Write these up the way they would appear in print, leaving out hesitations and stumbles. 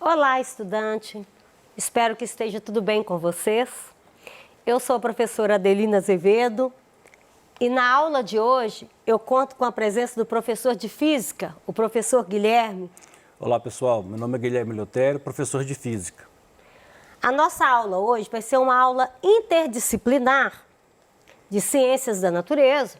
Olá, estudante. Espero que esteja tudo bem com vocês. Eu sou a professora Adelina Azevedo e na aula de hoje eu conto com a presença do professor de Física, o professor Guilherme. Olá, pessoal. Meu nome é Guilherme Leotério, professor de Física. A nossa aula hoje vai ser uma aula interdisciplinar de Ciências da Natureza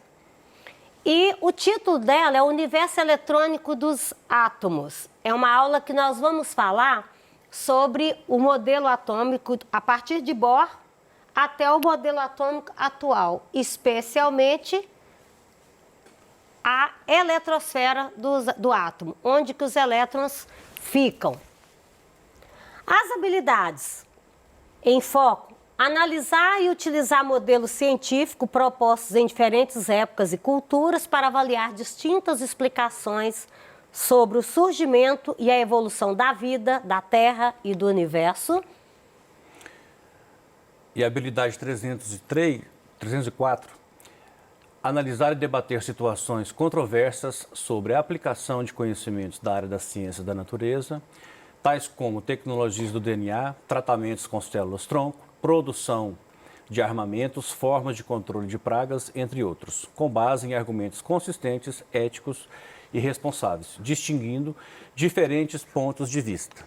e o título dela é o Universo Eletrônico dos Átomos. É uma aula que nós vamos falar sobre o modelo atômico a partir de Bohr até o modelo atômico atual, especialmente a eletrosfera do átomo, onde que os elétrons ficam. As habilidades em foco: analisar e utilizar modelos científicos propostos em diferentes épocas e culturas para avaliar distintas explicações sobre o surgimento e a evolução da vida, da Terra e do Universo. E a habilidade 304, analisar e debater situações controversas sobre a aplicação de conhecimentos da área da ciência da natureza, tais como tecnologias do DNA, tratamentos com células-tronco, produção de armamentos, formas de controle de pragas, entre outros, com base em argumentos consistentes, éticos e responsáveis, distinguindo diferentes pontos de vista.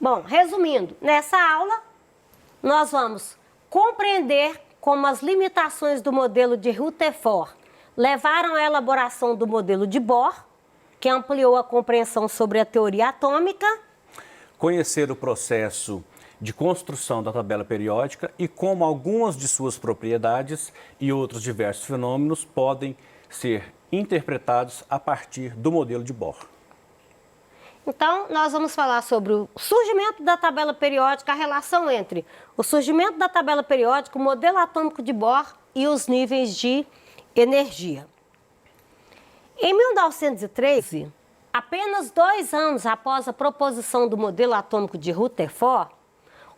Bom, resumindo, nessa aula nós vamos compreender como as limitações do modelo de Rutherford levaram à elaboração do modelo de Bohr, que ampliou a compreensão sobre a teoria atômica. Conhecer o processo de construção da tabela periódica e como algumas de suas propriedades e outros diversos fenômenos podem ser interpretados a partir do modelo de Bohr. Então, nós vamos falar sobre o surgimento da tabela periódica, a relação entre o surgimento da tabela periódica, o modelo atômico de Bohr e os níveis de energia. Em 1913, apenas 2 anos após a proposição do modelo atômico de Rutherford,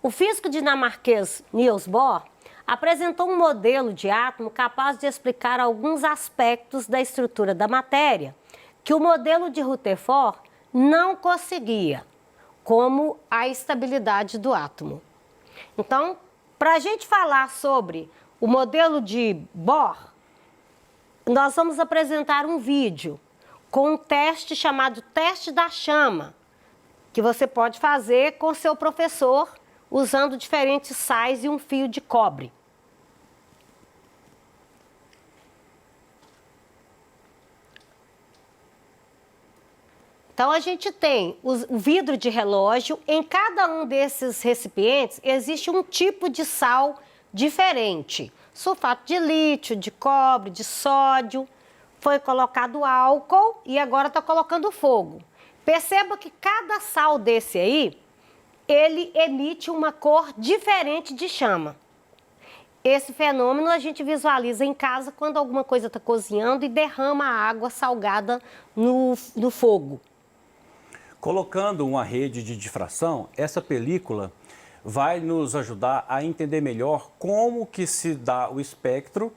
o físico dinamarquês Niels Bohr apresentou um modelo de átomo capaz de explicar alguns aspectos da estrutura da matéria que o modelo de Rutherford não conseguia, como a estabilidade do átomo. Então, para a gente falar sobre o modelo de Bohr, nós vamos apresentar um vídeo com um teste chamado teste da chama, que você pode fazer com seu professor usando diferentes sais e um fio de cobre. Então, a gente tem o vidro de relógio. Em cada um desses recipientes existe um tipo de sal diferente. Sulfato de lítio, de cobre, de sódio. Foi colocado álcool e agora está colocando fogo. Perceba que cada sal desse aí, ele emite uma cor diferente de chama. Esse fenômeno a gente visualiza em casa quando alguma coisa está cozinhando e derrama a água salgada no fogo. Colocando uma rede de difração, essa película vai nos ajudar a entender melhor como que se dá o espectro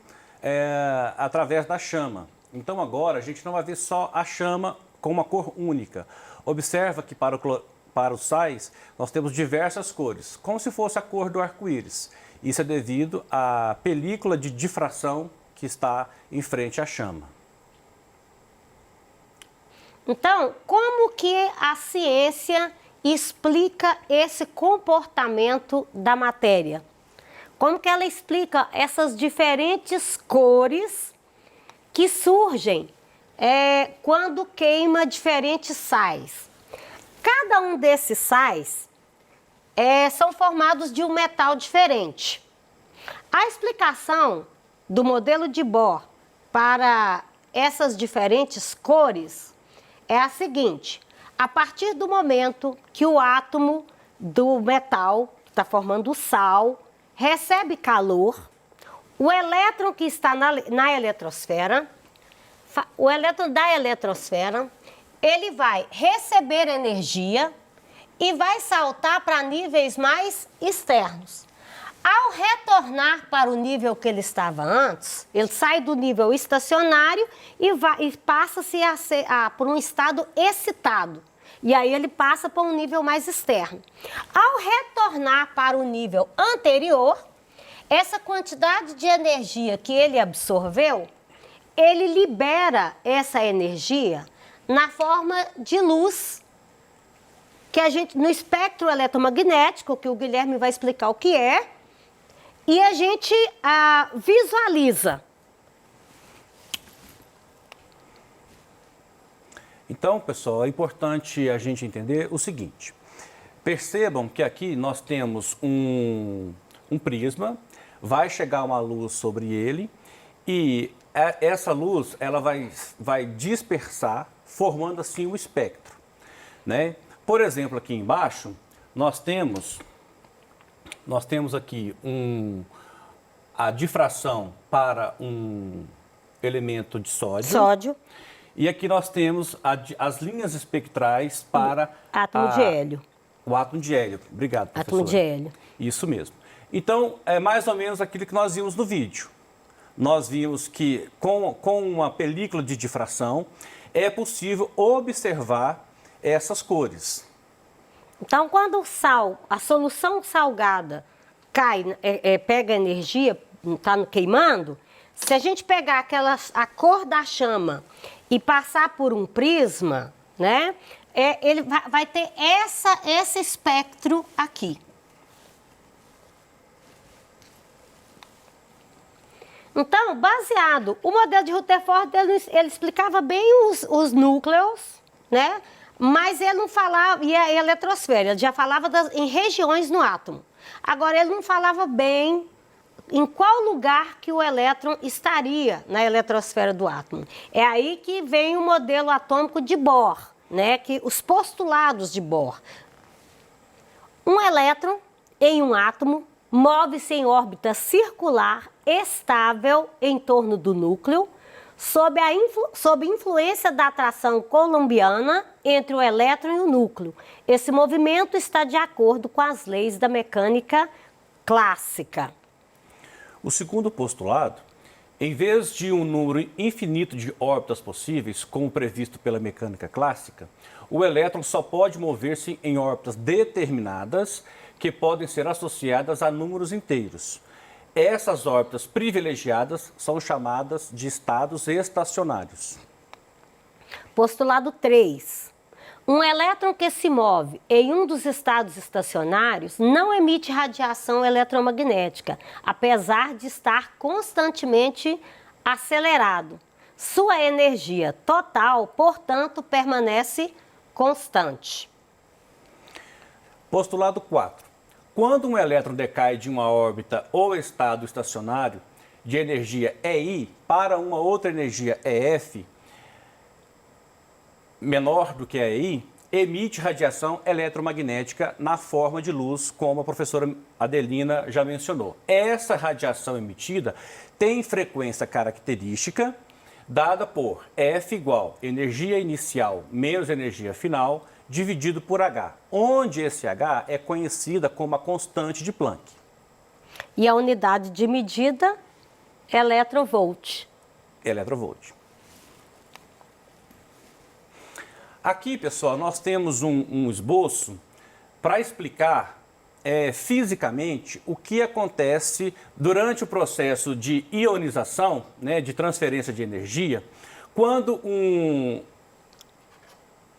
através da chama. Então agora a gente não vai ver só a chama com uma cor única. Observa que para os sais nós temos diversas cores, como se fosse a cor do arco-íris. Isso é devido à película de difração que está em frente à chama. Então, como que a ciência explica esse comportamento da matéria? Como que ela explica essas diferentes cores que surgem quando queima diferentes sais? Cada um desses sais são formados de um metal diferente. A explicação do modelo de Bohr para essas diferentes cores é a seguinte: a partir do momento que o átomo do metal, que está formando o sal, recebe calor, o elétron que está na eletrosfera, o elétron da eletrosfera, ele vai receber energia e vai saltar para níveis mais externos. Ao retornar para o nível que ele estava antes, ele sai do nível estacionário e passa-se por um estado excitado, E aí ele passa para um nível mais externo. Ao retornar para o nível anterior, essa quantidade de energia que ele absorveu, ele libera essa energia na forma de luz, que a gente, no espectro eletromagnético, que o Guilherme vai explicar o que é, e a gente visualiza. Então, pessoal, é importante a gente entender o seguinte. Percebam que aqui nós temos um prisma, vai chegar uma luz sobre ele e essa luz ela vai dispersar, formando assim o espectro, né? Por exemplo, aqui embaixo, nós temos aqui a difração para um elemento de sódio. E aqui nós temos as linhas espectrais para átomo de hélio. O átomo de hélio. Obrigado, professora. Átomo de hélio. Isso mesmo. Então, é mais ou menos aquilo que nós vimos no vídeo. Nós vimos que com uma película de difração é possível observar essas cores. Então, quando o sal, a solução salgada cai, pega energia, está queimando, se a gente pegar a cor da chama e passar por um prisma, né, ele vai ter esse espectro aqui. Então, baseado, o modelo de Rutherford, ele explicava bem os núcleos, né? Mas ele não falava, e a eletrosfera, ele já falava em regiões no átomo. Agora, ele não falava bem em qual lugar que o elétron estaria na eletrosfera do átomo. É aí que vem o modelo atômico de Bohr, né? Os postulados de Bohr. Um elétron em um átomo move-se em órbita circular estável em torno do núcleo, sob influência da atração coulombiana entre o elétron e o núcleo. Esse movimento está de acordo com as leis da mecânica clássica. O segundo postulado, em vez de um número infinito de órbitas possíveis, como previsto pela mecânica clássica, o elétron só pode mover-se em órbitas determinadas que podem ser associadas a números inteiros. Essas órbitas privilegiadas são chamadas de estados estacionários. Postulado 3. Um elétron que se move em um dos estados estacionários não emite radiação eletromagnética, apesar de estar constantemente acelerado. Sua energia total, portanto, permanece constante. Postulado 4. Quando um elétron decai de uma órbita ou estado estacionário de energia EI para uma outra energia EF, menor do que a EI, emite radiação eletromagnética na forma de luz, como a professora Adelina já mencionou. Essa radiação emitida tem frequência característica dada por F igual energia inicial menos energia final, dividido por H, onde esse H é conhecida como a constante de Planck. E a unidade de medida, eletrovolt. Eletrovolt. Aqui, pessoal, nós temos um esboço para explicar fisicamente o que acontece durante o processo de ionização, né, de transferência de energia, quando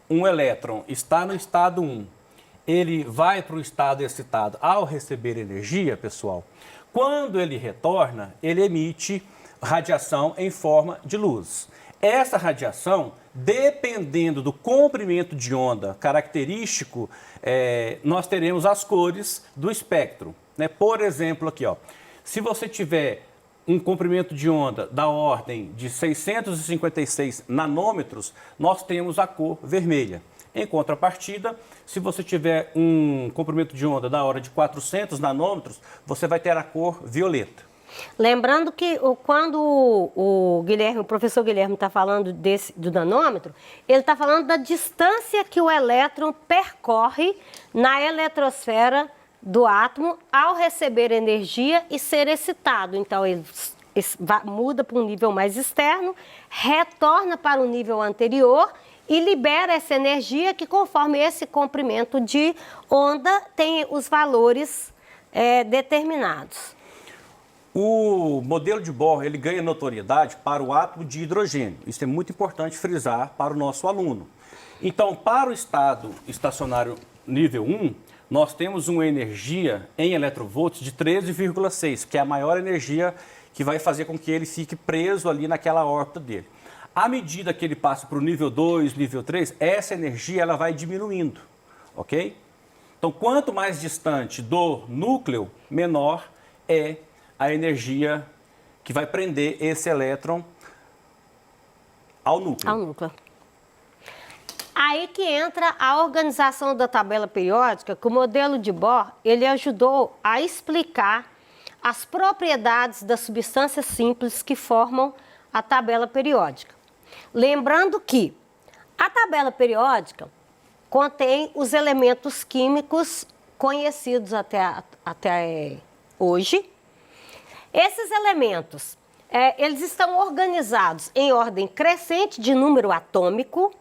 um elétron está no estado 1, ele vai para o estado excitado ao receber energia, pessoal. Quando ele retorna, ele emite radiação em forma de luz. Essa radiação, dependendo do comprimento de onda característico, nós teremos as cores do espectro, né? Por exemplo, aqui, ó, se você tiver um comprimento de onda da ordem de 656 nanômetros, nós temos a cor vermelha. Em contrapartida, se você tiver um comprimento de onda da ordem de 400 nanômetros, você vai ter a cor violeta. Lembrando que quando o professor Guilherme está falando do nanômetro, ele está falando da distância que o elétron percorre na eletrosfera do átomo ao receber energia e ser excitado. Então, ele muda para um nível mais externo, retorna para o nível anterior e libera essa energia que, conforme esse comprimento de onda, tem os valores determinados. O modelo de Bohr, ele ganha notoriedade para o átomo de hidrogênio. Isso é muito importante frisar para o nosso aluno. Então, para o estado estacionário nível 1, nós temos uma energia em eletronvolts de 13,6, que é a maior energia que vai fazer com que ele fique preso ali naquela órbita dele. À medida que ele passa para o nível 2, nível 3, essa energia ela vai diminuindo, ok? Então, quanto mais distante do núcleo, menor é a energia que vai prender esse elétron ao núcleo. Ao núcleo. Aí que entra a organização da tabela periódica, que o modelo de Bohr, ele ajudou a explicar as propriedades das substâncias simples que formam a tabela periódica. Lembrando que a tabela periódica contém os elementos químicos conhecidos até hoje. Esses elementos, eles estão organizados em ordem crescente de número atômico.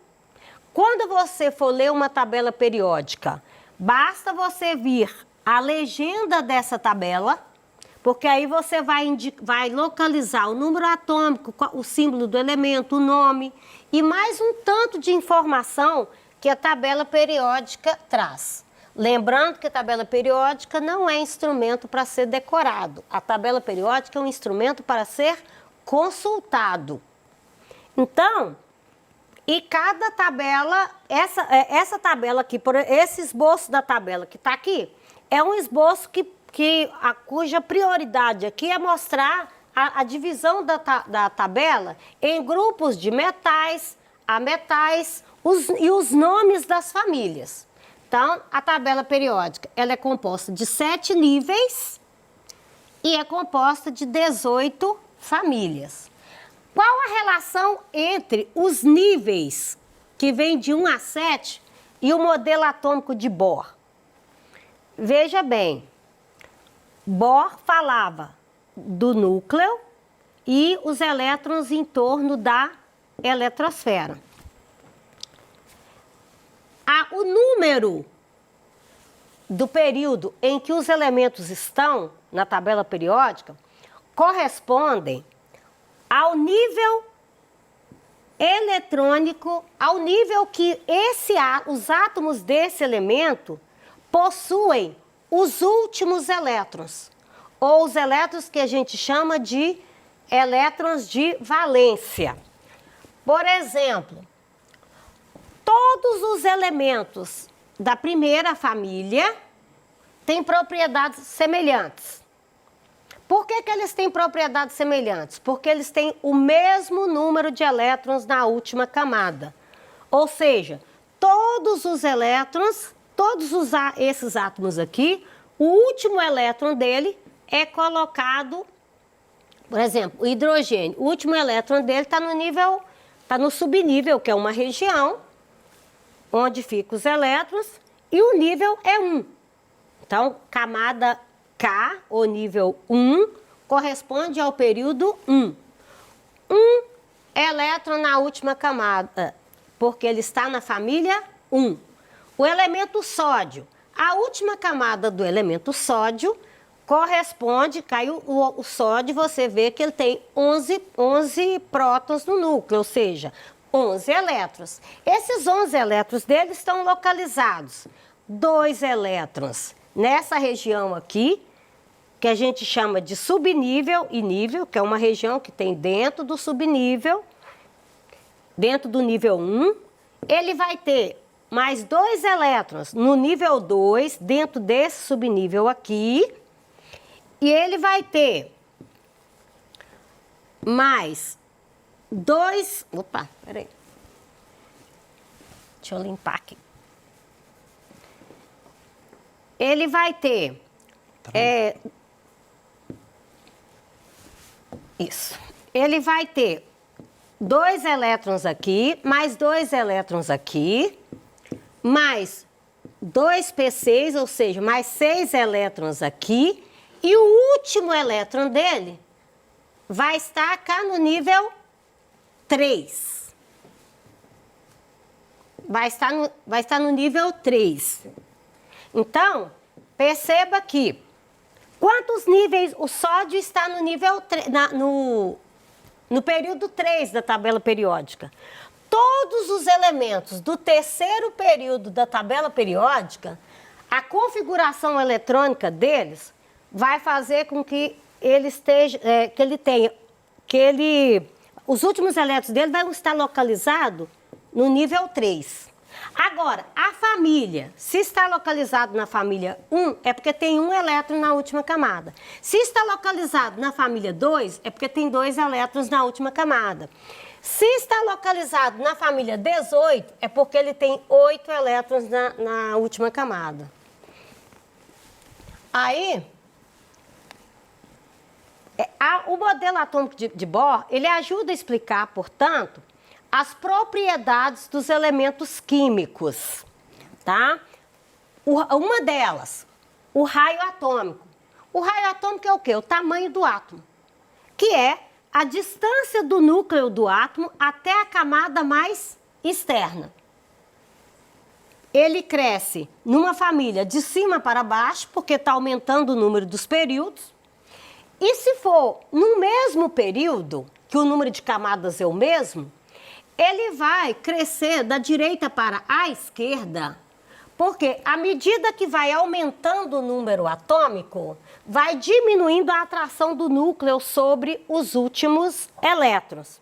Quando você for ler uma tabela periódica, basta você vir a legenda dessa tabela, porque aí você vai localizar o número atômico, o símbolo do elemento, o nome e mais um tanto de informação que a tabela periódica traz. Lembrando que a tabela periódica não é instrumento para ser decorado. A tabela periódica é um instrumento para ser consultado. Então, e cada tabela, essa tabela aqui, esse esboço da tabela que está aqui, é um esboço cuja prioridade aqui é mostrar a divisão da tabela em grupos de metais, ametais e os nomes das famílias. Então, a tabela periódica, ela é composta de 7 níveis e é composta de 18 famílias. Qual a relação entre os níveis, que vem de 1 a 7, e o modelo atômico de Bohr? Veja bem, Bohr falava do núcleo e os elétrons em torno da eletrosfera. O número do período em que os elementos estão na tabela periódica correspondem ao nível eletrônico, ao nível que os átomos desse elemento possuem os últimos elétrons, ou os elétrons que a gente chama de elétrons de valência. Por exemplo, todos os elementos da primeira família têm propriedades semelhantes. Por que eles têm propriedades semelhantes? Porque eles têm o mesmo número de elétrons na última camada. Ou seja, todos os elétrons, esses átomos aqui, o último elétron dele é colocado, por exemplo, o hidrogênio. O último elétron dele está no subnível, que é uma região onde ficam os elétrons, e o nível é 1. Então, camada K, ou nível 1, corresponde ao período 1. Um elétron na última camada, porque ele está na família 1. O elemento sódio, a última camada do elemento sódio corresponde, caiu o sódio, você vê que ele tem 11 prótons no núcleo, ou seja, 11 elétrons. Esses 11 elétrons dele estão localizados. 2 elétrons nessa região aqui, que a gente chama de subnível e nível, que é uma região que tem dentro do subnível, dentro do nível 1. Ele vai ter mais 2 elétrons no nível 2, dentro desse subnível aqui. E ele vai ter mais 2... Opa, peraí. Deixa eu limpar aqui. Ele vai ter... Isso. Ele vai ter 2 elétrons aqui, mais 2 elétrons aqui, mais 2 P6, ou seja, mais 6 elétrons aqui, e o último elétron dele vai estar cá no nível 3. vai estar no nível 3. Então, perceba que quantos níveis o sódio está no nível 3, no período 3 da tabela periódica. Todos os elementos do terceiro período da tabela periódica, a configuração eletrônica deles vai fazer com que os últimos elétrons dele vão estar localizados no nível 3. Agora, a família, se está localizado na família 1, é porque tem um elétron na última camada. Se está localizado na família 2, é porque tem 2 elétrons na última camada. Se está localizado na família 18, é porque ele tem 8 elétrons na última camada. Aí, o modelo atômico de Bohr, ele ajuda a explicar, portanto, as propriedades dos elementos químicos, tá? Uma delas, o raio atômico. O raio atômico é o quê? O tamanho do átomo, que é a distância do núcleo do átomo até a camada mais externa. Ele cresce numa família de cima para baixo, porque está aumentando o número dos períodos. E se for no mesmo período, que o número de camadas é o mesmo, ele vai crescer da direita para a esquerda, porque à medida que vai aumentando o número atômico, vai diminuindo a atração do núcleo sobre os últimos elétrons.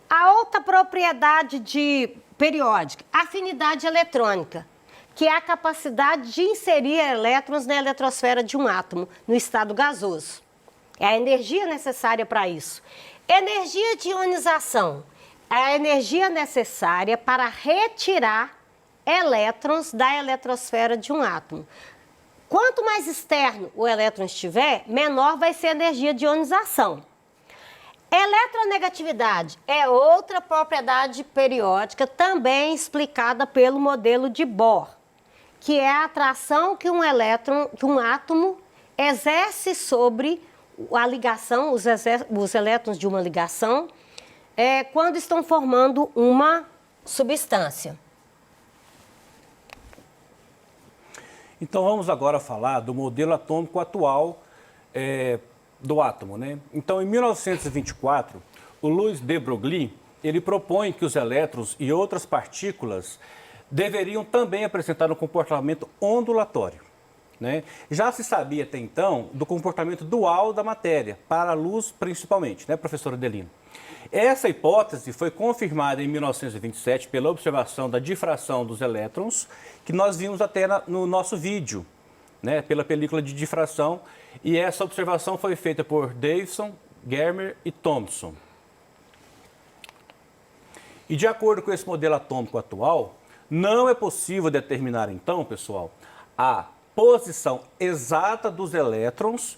A outra propriedade periódica, afinidade eletrônica, que é a capacidade de inserir elétrons na eletrosfera de um átomo, no estado gasoso. É a energia necessária para isso. Energia de ionização é a energia necessária para retirar elétrons da eletrosfera de um átomo. Quanto mais externo o elétron estiver, menor vai ser a energia de ionização. Eletronegatividade é outra propriedade periódica também explicada pelo modelo de Bohr, que é a atração que um átomo exerce sobre a ligação, os elétrons de uma ligação, quando estão formando uma substância. Então vamos agora falar do modelo atômico atual do átomo, né? Então, em 1924, o Louis de Broglie, ele propõe que os elétrons e outras partículas deveriam também apresentar um comportamento ondulatório, né? Já se sabia até então do comportamento dual da matéria, para a luz principalmente, né, professora Adelina? Essa hipótese foi confirmada em 1927 pela observação da difração dos elétrons, que nós vimos até no nosso vídeo, né, pela película de difração, e essa observação foi feita por Davidson, Germer e Thomson. E de acordo com esse modelo atômico atual, não é possível determinar então, pessoal, a posição exata dos elétrons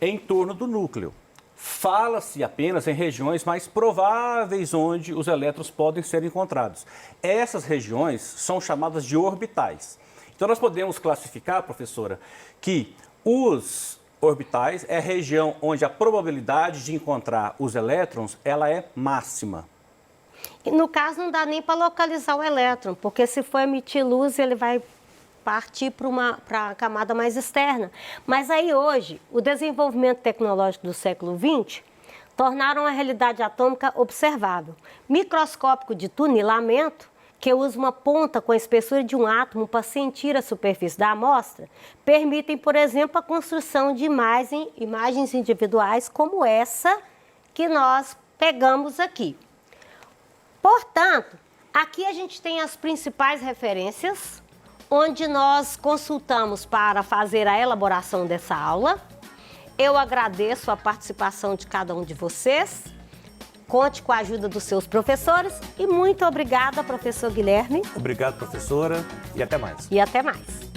em torno do núcleo. Fala-se apenas em regiões mais prováveis onde os elétrons podem ser encontrados. Essas regiões são chamadas de orbitais. Então nós podemos classificar, professora, que os orbitais é a região onde a probabilidade de encontrar os elétrons ela é máxima. E no caso não dá nem para localizar o elétron, porque se for emitir luz ele vai partir para a camada mais externa. Mas aí hoje, o desenvolvimento tecnológico do século XX tornaram a realidade atômica observável. Microscópico de tunilamento, que usa uma ponta com a espessura de um átomo para sentir a superfície da amostra, permitem, por exemplo, a construção de imagens individuais como essa que nós pegamos aqui. Portanto, aqui a gente tem as principais referências, onde nós consultamos para fazer a elaboração dessa aula. Eu agradeço a participação de cada um de vocês. Conte com a ajuda dos seus professores e muito obrigada, professor Guilherme. Obrigado, professora, e até mais. E até mais.